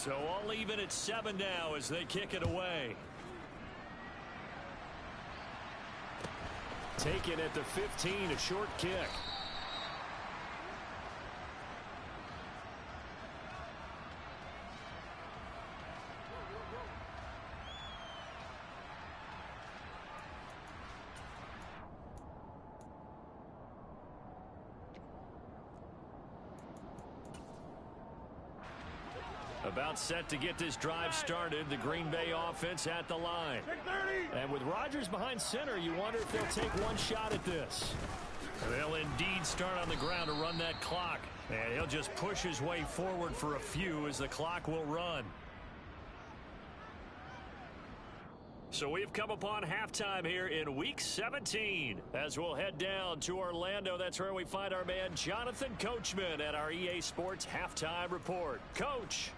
So all even at 7 now as they kick it away. Taken at the 15, a short kick. About set to get this drive started. The Green Bay offense at the line. And with Rodgers behind center, you wonder if they'll take one shot at this. They'll indeed start on the ground to run that clock. And he'll just push his way forward for a few as the clock will run. So we've come upon halftime here in Week 17. As we'll head down to Orlando, that's where we find our man Jonathan Coachman at our EA Sports Halftime Report. Coach.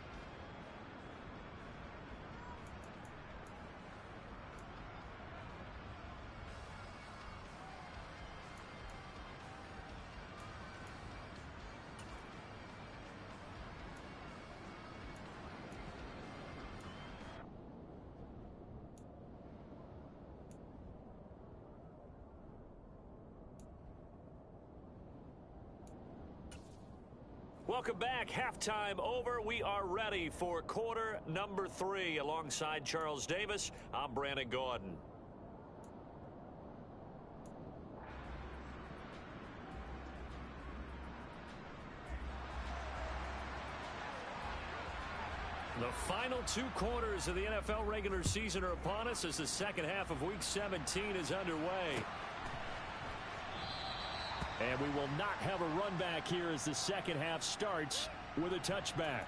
Welcome back. Halftime over. We are ready for quarter number 3. Alongside Charles Davis, I'm Brandon Gordon. The final 2 quarters of the NFL regular season are upon us as the second half of Week 17 is underway. And we will not have a run back here as the second half starts with a touchback.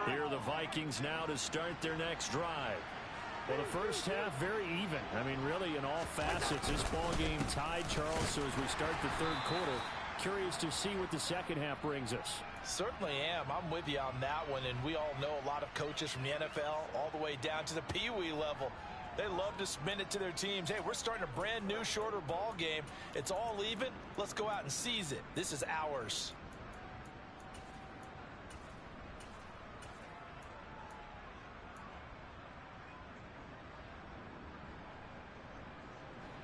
Here are the Vikings now to start their next drive. Well, the first half, very even. I mean, really, in all facets, this ball game tied, Charles. So as we start the third quarter, curious to see what the second half brings us. Certainly am. I'm with you on that one. And we all know a lot of coaches from the NFL all the way down to the Pee-wee level. They love to spin it to their teams. Hey, we're starting a brand new, shorter ball game. It's all even. Let's go out and seize it. This is ours.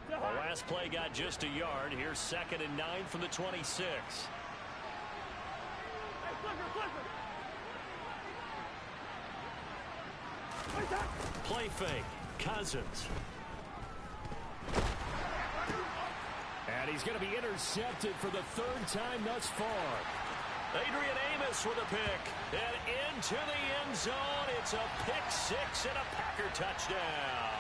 The last play got just a yard. Here's 2nd and 9 from the 26. Play fake. Cousins. And he's going to be intercepted for the 3rd time thus far. Adrian Amos with a pick. And into the end zone. It's a pick 6 and a Packer touchdown.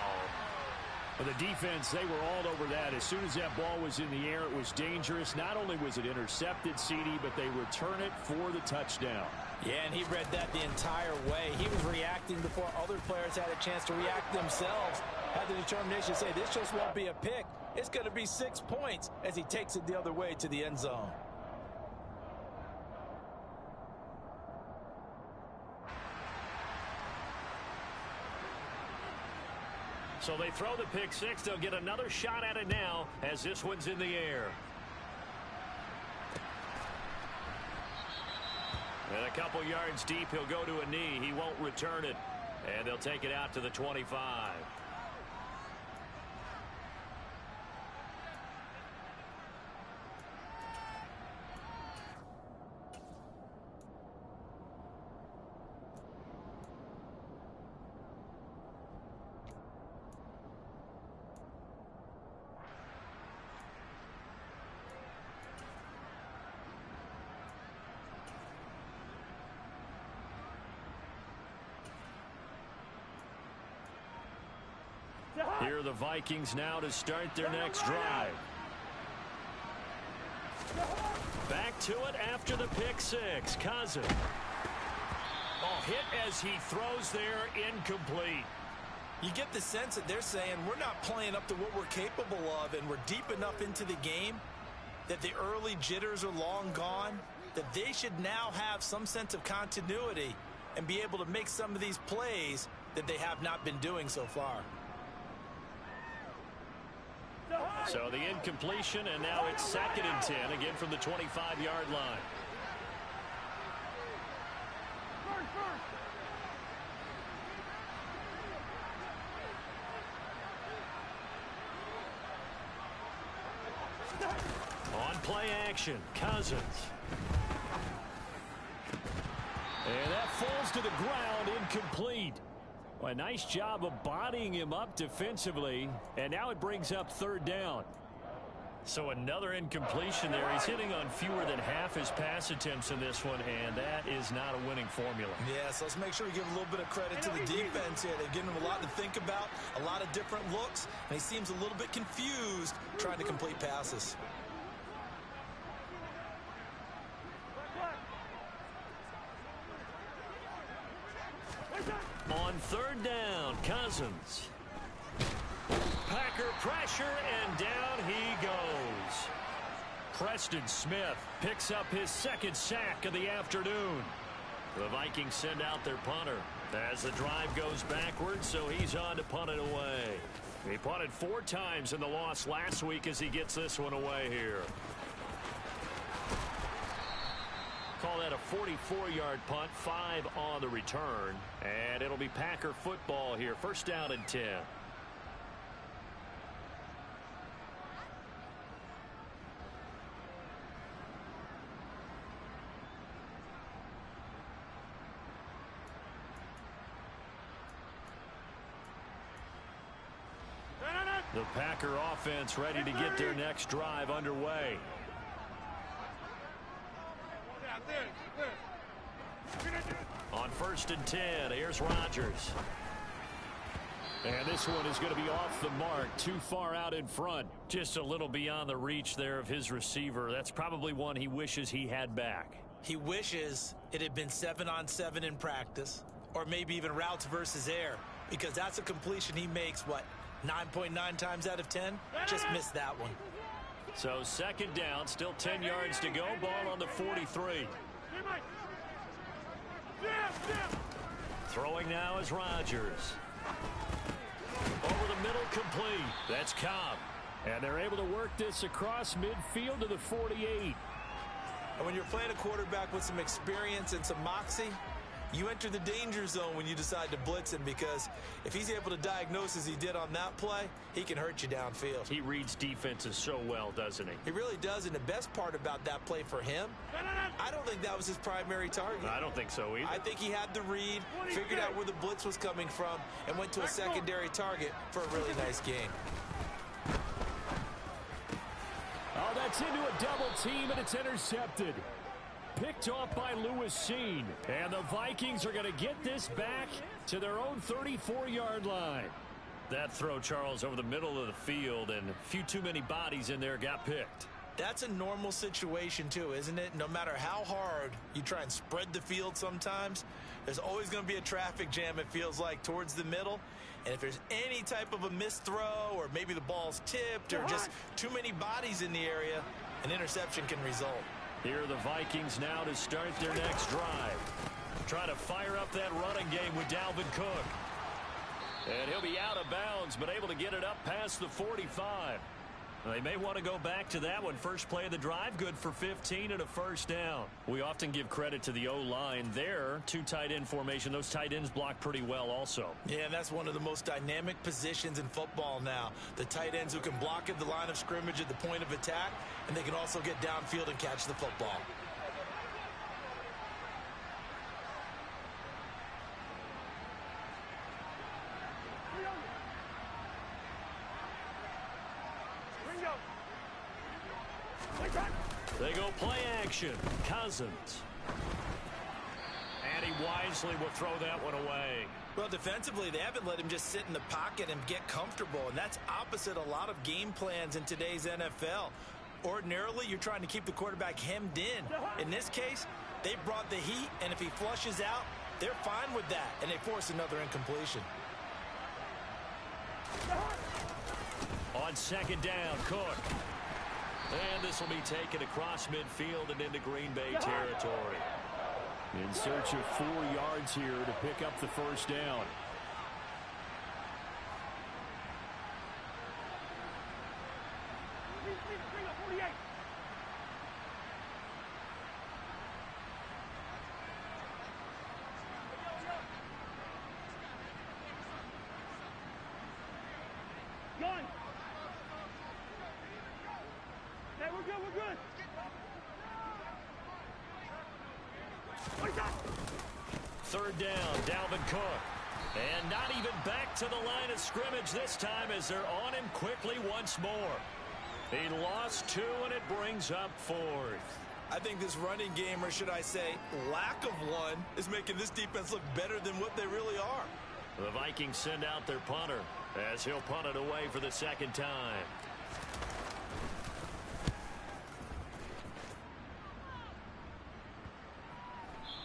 Well, the defense, they were all over that. As soon as that ball was in the air, it was dangerous. Not only was it intercepted, CD, but they return it for the touchdown. Yeah, and he read that the entire way. He was reacting before other players had a chance to react themselves. Had the determination to say, this just won't be a pick. It's going to be 6 points as he takes it the other way to the end zone. So they throw the pick 6. They'll get another shot at it now as this one's in the air. And a couple yards deep, he'll go to a knee. He won't return it. And they'll take it out to the 25. Here are the Vikings now to start their next drive. Back to it after the pick 6. Cousins. ball hit as he throws there, incomplete. You get the sense that they're saying we're not playing up to what we're capable of, and we're deep enough into the game that the early jitters are long gone, that they should now have some sense of continuity and be able to make some of these plays that they have not been doing so far. So the incompletion, and now it's 2nd and 10, again from the 25-yard line. On play action, Cousins. And that falls to the ground, incomplete. Well, a nice job of bodying him up defensively, and now it brings up 3rd down. So another incompletion there. He's hitting on fewer than half his pass attempts in this one, and that is not a winning formula. Yeah, so let's make sure we give a little bit of credit to the defense here. They've given him a lot to think about, a lot of different looks, and he seems a little bit confused trying to complete passes. On 3rd down, Cousins. Packer pressure, and down he goes. Preston Smith picks up his 2nd sack of the afternoon. The Vikings send out their punter as the drive goes backwards, so he's on to punt it away. He punted 4 times in the loss last week as he gets this one away here. Call that a 44-yard punt, 5 on the return, and it'll be Packer football here. 1st down and 10. The Packer offense ready to get their next drive underway. On 1st and 10, here's Rodgers. And this one is going to be off the mark, too far out in front. Just a little beyond the reach there of his receiver. That's probably one he wishes he had back. He wishes it had been 7-on-7 in practice, or maybe even routes versus air, because that's a completion he makes, 9.9 times out of 10? Just missed that one. So 2nd down, still 10 yards to go. Ball on the 43. Throwing now is Rodgers. Over the middle, complete. That's Cobb. And they're able to work this across midfield to the 48. And when you're playing a quarterback with some experience and some moxie, you enter the danger zone when you decide to blitz him, because if he's able to diagnose as he did on that play, he can hurt you downfield. He reads defenses so well, doesn't he? He really does, and the best part about that play for him, I don't think that was his primary target. I don't think so either. I think he had the read, figured out where the blitz was coming from, and went to a secondary target for a really nice game. Oh, that's into a double team, and it's intercepted. Picked off by Lewis Seen. And the Vikings are going to get this back to their own 34-yard line. That throw, Charles, over the middle of the field, and a few too many bodies in there got picked. That's a normal situation, too, isn't it? No matter how hard you try and spread the field sometimes, there's always going to be a traffic jam, it feels like, towards the middle. And if there's any type of a missed throw, or maybe the ball's tipped, or just too many bodies in the area, an interception can result. Here are the Vikings now to start their next drive. Trying to fire up that running game with Dalvin Cook. And he'll be out of bounds, but able to get it up past the 45. They may want to go back to that one. First play of the drive, good for 15 and a 1st down. We often give credit to the O-line there. 2 tight end formation. Those tight ends block pretty well also. Yeah, and that's one of the most dynamic positions in football now. The tight ends who can block at the line of scrimmage at the point of attack, and they can also get downfield and catch the football. They go play action. Cousins. And he wisely will throw that one away. Well, defensively, they haven't let him just sit in the pocket and get comfortable, and that's opposite a lot of game plans in today's NFL. Ordinarily, you're trying to keep the quarterback hemmed in. In this case, they brought the heat, and if he flushes out, they're fine with that, and they force another incompletion. On second down, Cook. And this will be taken across midfield and into Green Bay territory. In search of 4 yards here to pick up the first down. Third down, Dalvin Cook. And not even back to the line of scrimmage this time as they're on him quickly once more. He lost 2, and it brings up 4th. I think this running game, or should I say lack of one, is making this defense look better than what they really are. The Vikings send out their punter as he'll punt it away for the second time.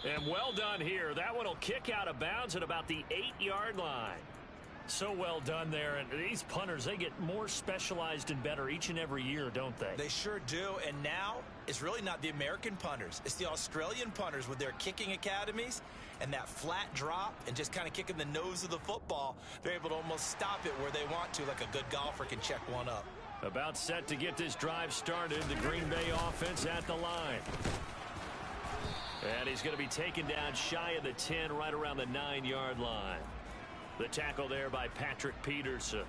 And well done here. That one will kick out of bounds at about the 8-yard line. So well done there. And these punters, they get more specialized and better each and every year, don't they? They sure do. And now it's really not the American punters. It's the Australian punters with their kicking academies and that flat drop and just kind of kicking the nose of the football. They're able to almost stop it where they want to, like a good golfer can check one up. About set to get this drive started. The Green Bay offense at the line. And he's going to be taken down shy of the 10, right around the 9-yard line. The tackle there by Patrick Peterson.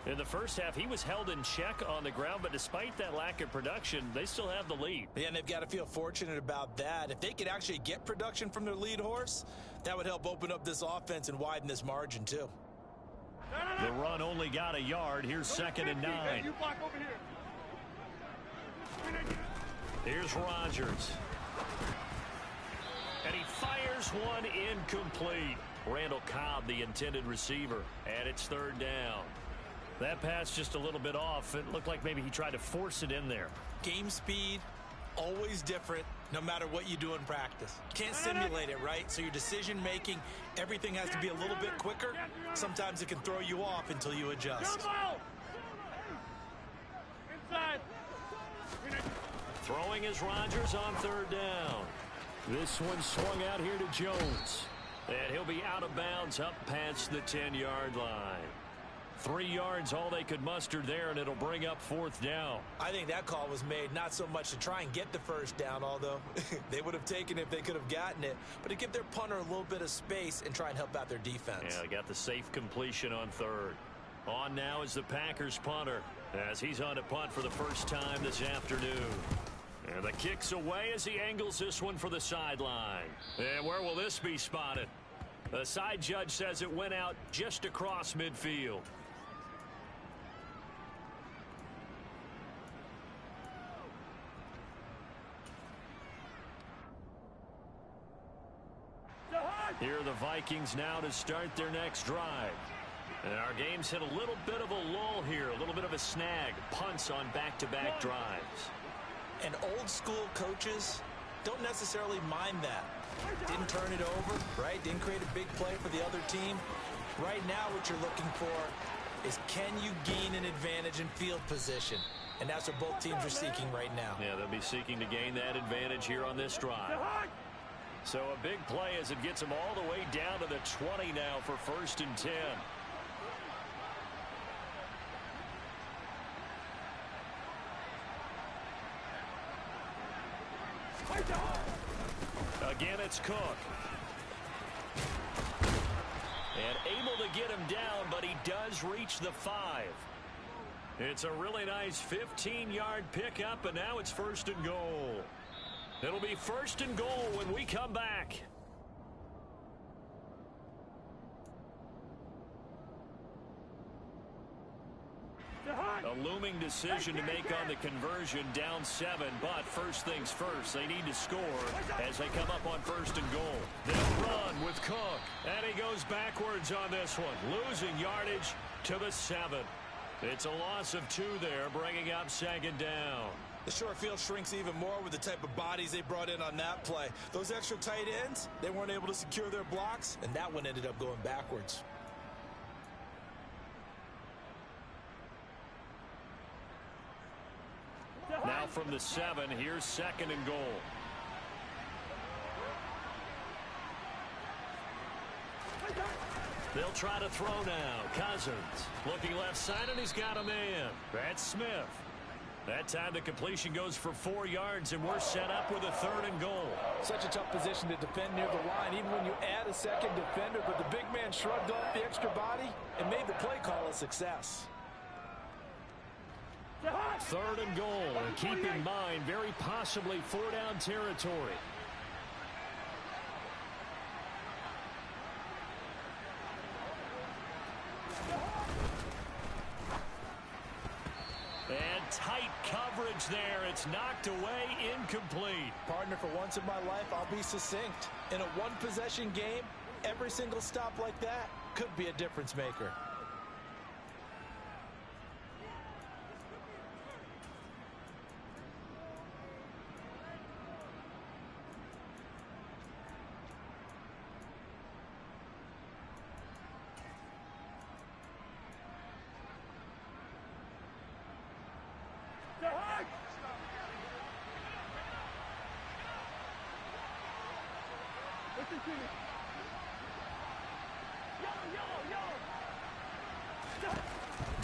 In the first half, he was held in check on the ground, but despite that lack of production, they still have the lead. Yeah, and they've got to feel fortunate about that. If they could actually get production from their lead horse, that would help open up this offense and widen this margin, too. The run only got a yard. Here's 2nd and 9. You block over here. Here's Rodgers. And he fires one incomplete. Randall Cobb, the intended receiver, and it's 3rd down. That pass just a little bit off. It looked like maybe he tried to force it in there. Game speed, always different, no matter what you do in practice. Can't simulate it, right? So your decision making, everything has to be a little bit quicker. Sometimes it can throw you off until you adjust. Inside. Throwing is Rodgers on 3rd down. This one swung out here to Jones. And he'll be out of bounds up past the 10-yard line. 3 yards, all they could muster there, and it'll bring up 4th down. I think that call was made not so much to try and get the first down, although they would have taken it if they could have gotten it, but to give their punter a little bit of space and try and help out their defense. Yeah, they got the safe completion on 3rd. On now is the Packers punter as he's on to punt for the first time this afternoon. And the kick's away as he angles this one for the sideline. And where will this be spotted? The side judge says it went out just across midfield. Here are the Vikings now to start their next drive. And our game's hit a little bit of a lull here, a little bit of a snag. Punts on back-to-back drives. And old school coaches don't necessarily mind that. Didn't turn it over, right? Didn't create a big play for the other team. Right now what you're looking for is, can you gain an advantage in field position? And that's what both teams are seeking right now. Yeah, they'll be seeking to gain that advantage here on this drive. So a big play as it gets them all the way down to the 20 now for 1st and 10. Again, it's Cook. And able to get him down, but he does reach the 5. It's a really nice 15-yard pickup, and now it's 1st and goal. It'll be 1st and goal when we come back. A looming decision to make on the conversion, down 7, but first things first, they need to score as they come up on 1st and goal. They'll run with Cook, and he goes backwards on this one, losing yardage to the 7. It's a loss of 2 there, bringing up 2nd down. The short field shrinks even more with the type of bodies they brought in on that play. Those extra tight ends, they weren't able to secure their blocks, and that one ended up going backwards. Now from the 7, here's 2nd and goal. They'll try to throw now. Cousins looking left side, and he's got a man. That's Smith. That time the completion goes for 4 yards, and we're set up with a 3rd and goal. Such a tough position to defend near the line, even when you add a second defender, but the big man shrugged off the extra body and made the play call a success. 3rd and goal, and keep in mind, very possibly 4-down territory. And tight coverage there. It's knocked away, incomplete. Partner, for once in my life, I'll be succinct. In a one-possession game, every single stop like that could be a difference maker.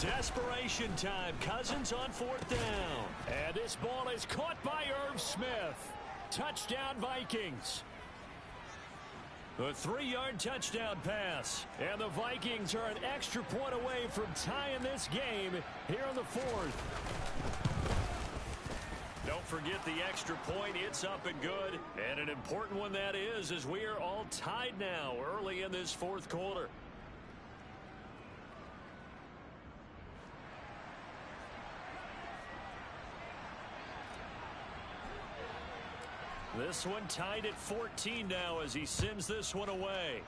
Desperation time. Cousins on 4th down. And this ball is caught by Irv Smith. Touchdown Vikings. A 3-yard touchdown pass. And the Vikings are an extra point away from tying this game here in the 4th. Don't forget the extra point. It's up and good. And an important one that is, as we are all tied now early in this 4th quarter. This one tied at 14 now as he sends this one away.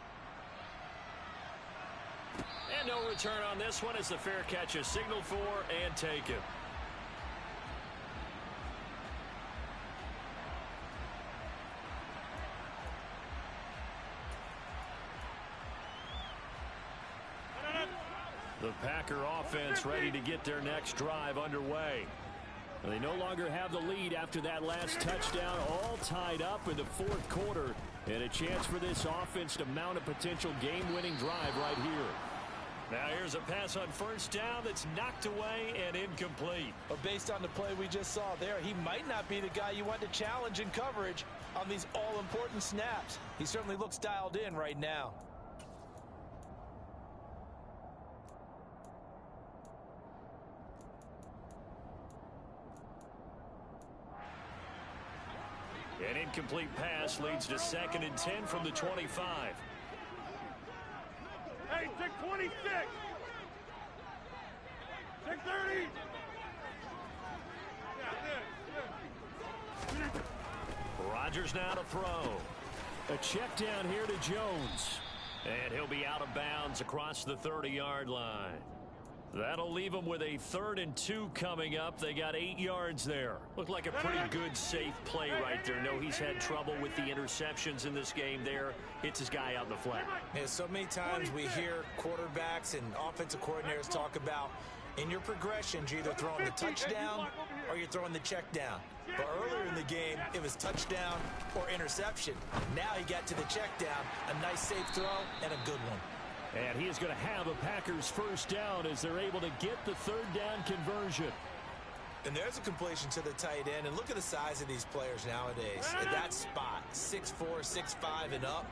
And no return on this one as the fair catch is signaled for and taken. The Packer offense ready to get their next drive underway. They no longer have the lead after that last touchdown, all tied up in the 4th quarter, and a chance for this offense to mount a potential game-winning drive right here. Now here's a pass on 1st down that's knocked away and incomplete. But based on the play we just saw there, he might not be the guy you want to challenge in coverage on these all-important snaps. He certainly looks dialed in right now. An incomplete pass leads to 2nd and 10 from the 25. Hey, 626. 630. Rodgers now to throw. A check down here to Jones. And he'll be out of bounds across the 30-yard line. That'll leave them with a 3rd and 2 coming up. They got 8 yards there. Looked like a pretty good, safe play right there. No, he's had trouble with the interceptions in this game there. Hits his guy out in the flat. Yeah, so many times we hear quarterbacks and offensive coordinators talk about in your progressions, you're either throwing the touchdown or you're throwing the check down. But earlier in the game, it was touchdown or interception. Now he got to the check down, a nice safe throw and a good one. And he is going to have a Packers 1st down as they're able to get the 3rd down conversion. And there's a completion to the tight end. And look at the size of these players nowadays. At that spot, 6'4", 6'5", and up.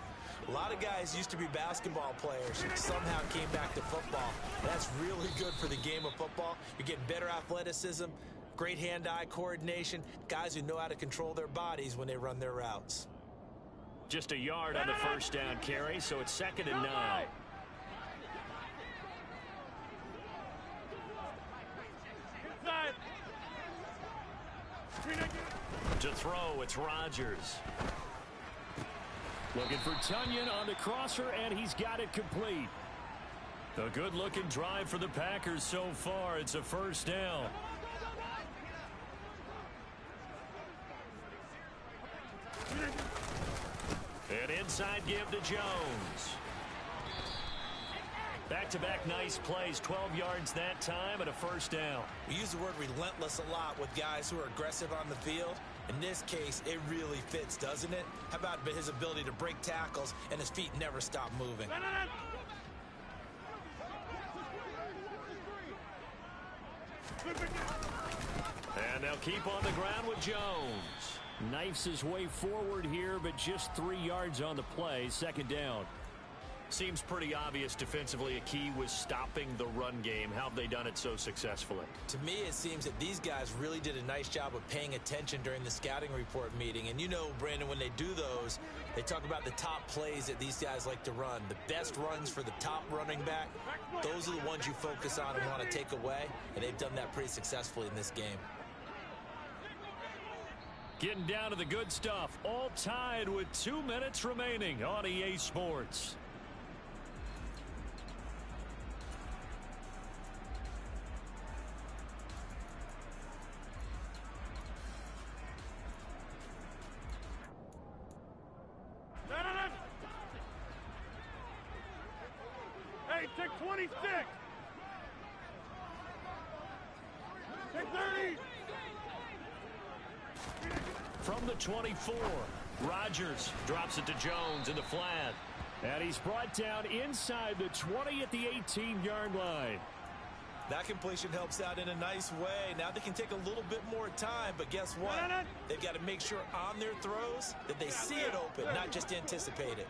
A lot of guys used to be basketball players and somehow came back to football. That's really good for the game of football. You're getting better athleticism, great hand-eye coordination, guys who know how to control their bodies when they run their routes. Just a yard on the 1st down carry, so it's 2nd and 9. To throw, it's Rodgers. Looking for Tunyon on the crosser, and he's got it complete. A good-looking drive for the Packers so far. It's a 1st down. inside give to Jones. Back-to-back nice plays, 12 yards that time and a first down. We use the word relentless a lot with guys who are aggressive on the field. In this case, it really fits, doesn't it? How about his ability to break tackles and his feet never stop moving? And they'll keep on the ground with Jones. Knifes his way forward here, but just 3 yards on the play. Second down. Seems pretty obvious defensively a key was stopping the run game. How have they done it so successfully? To me, it seems that these guys really did a nice job of paying attention during the scouting report meeting. And you know, Brandon, when they do those, they talk about the top plays that these guys like to run. The best runs for the top running back, those are the ones you focus on and want to take away. And they've done that pretty successfully in this game. Getting down to the good stuff. All tied with 2 minutes remaining on EA Sports. Hey, take 26. Take 30. From the 24, Rodgers drops it to Jones in the flat. And he's brought down inside the 20 at the 18-yard line. That completion helps out in a nice way. Now they can take a little bit more time, but guess what? They've got to make sure on their throws that they see it open, not just anticipate it.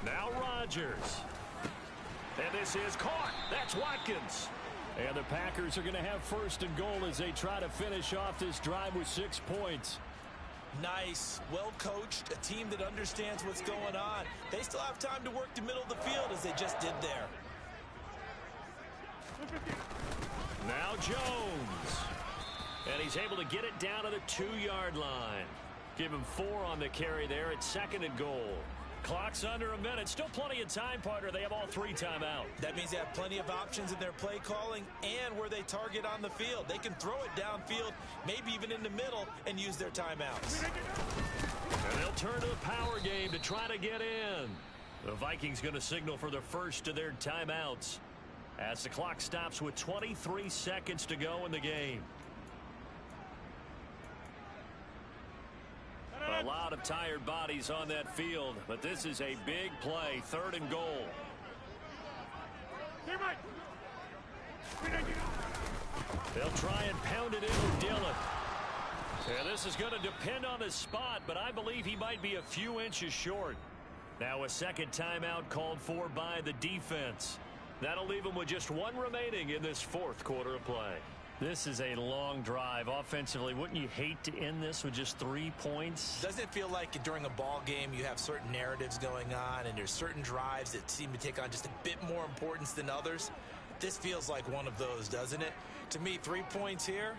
Now Rodgers. And this is caught. That's Watkins. And the Packers are going to have first and goal as they try to finish off this drive with 6 points. Nice, well coached, a team that understands what's going on. They still have time to work the middle of the field as they just did there. Now Jones. And he's able to get it down to the 2-yard line. Give him 4 on the carry there at second and goal. Clock's under a minute. Still plenty of time, partner. They have all 3 timeout. That means they have plenty of options in their play calling and where they target on the field. They can throw it downfield, maybe even in the middle, and use their timeouts. And they'll turn to the power game to try to get in. The Vikings going to signal for the first of their timeouts as the clock stops with 23 seconds to go in the game. A lot of tired bodies on that field, but this is a big play, 3rd and goal. They'll try and pound it in with Dillon. And this is going to depend on his spot, but I believe he might be a few inches short. Now a second timeout called for by the defense. That'll leave him with just 1 remaining in this 4th quarter of play. This is a long drive offensively. Wouldn't you hate to end this with just 3 points? Doesn't it feel like during a ball game you have certain narratives going on and there's certain drives that seem to take on just a bit more importance than others? This feels like one of those, doesn't it? To me, 3 points here,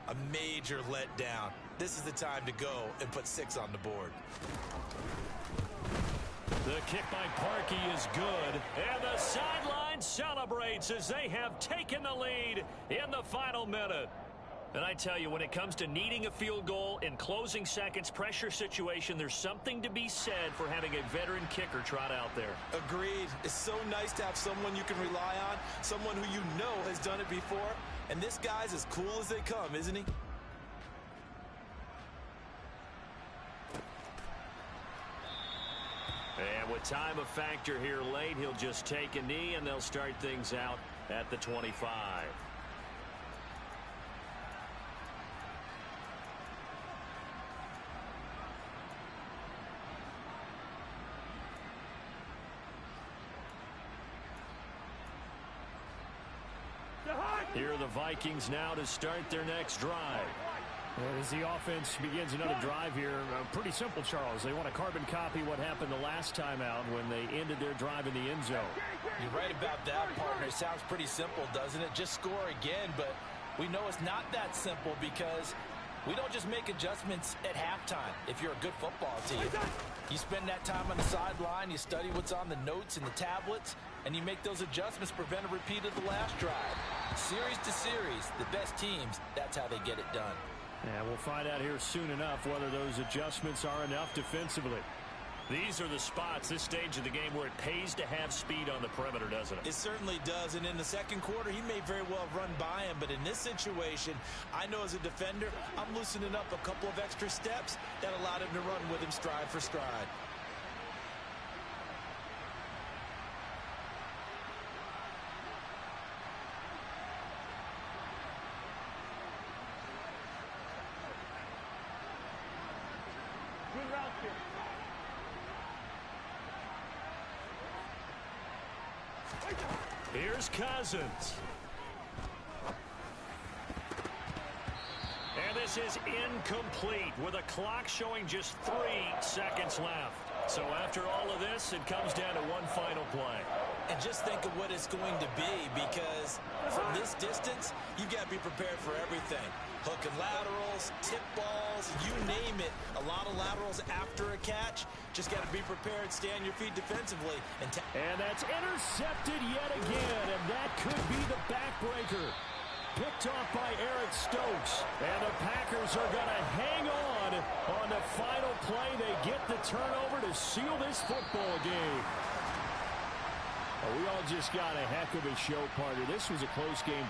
a major letdown. This is the time to go and put 6 on the board. The kick by Parkey is good, and the sideline celebrates as they have taken the lead in the final minute. And I tell you, when it comes to needing a field goal in closing seconds, pressure situation, there's something to be said for having a veteran kicker trot out there. Agreed. It's so nice to have someone you can rely on, someone who you know has done it before. And this guy's as cool as they come, isn't he? And with time a factor here late, he'll just take a knee, and they'll start things out at the 25. Here are the Vikings now to start their next drive. As the offense begins another drive here, pretty simple, Charles. They want to carbon copy what happened the last time out when they ended their drive in the end zone. You're right about that, partner. It sounds pretty simple, doesn't it? Just score again, but we know it's not that simple because we don't just make adjustments at halftime if you're a good football team. You spend that time on the sideline, you study what's on the notes and the tablets, and you make those adjustments to prevent a repeat of the last drive. Series to series, the best teams, that's how they get it done. And we'll find out here soon enough whether those adjustments are enough defensively. These are the spots, this stage of the game, where it pays to have speed on the perimeter, doesn't it? It certainly does, and in the second quarter, he may very well run by him, but in this situation, I know as a defender, I'm loosening up a couple of extra steps that allowed him to run with him stride for stride. Good route here. Here's Cousins. And this is incomplete with a clock showing just 3 seconds left. So after all of this, it comes down to one final play. And just think of what it's going to be, because from this distance, you've got to be prepared for everything. Hook and laterals, tip balls, you name it. A lot of laterals after a catch. Just got to be prepared, stay on your feet defensively. And that's intercepted yet again, and that could be the backbreaker. Picked off by Eric Stokes. And the Packers are going to hang on the final play. They get the turnover to seal this football game. We all just got a heck of a show, partner. This was a close game.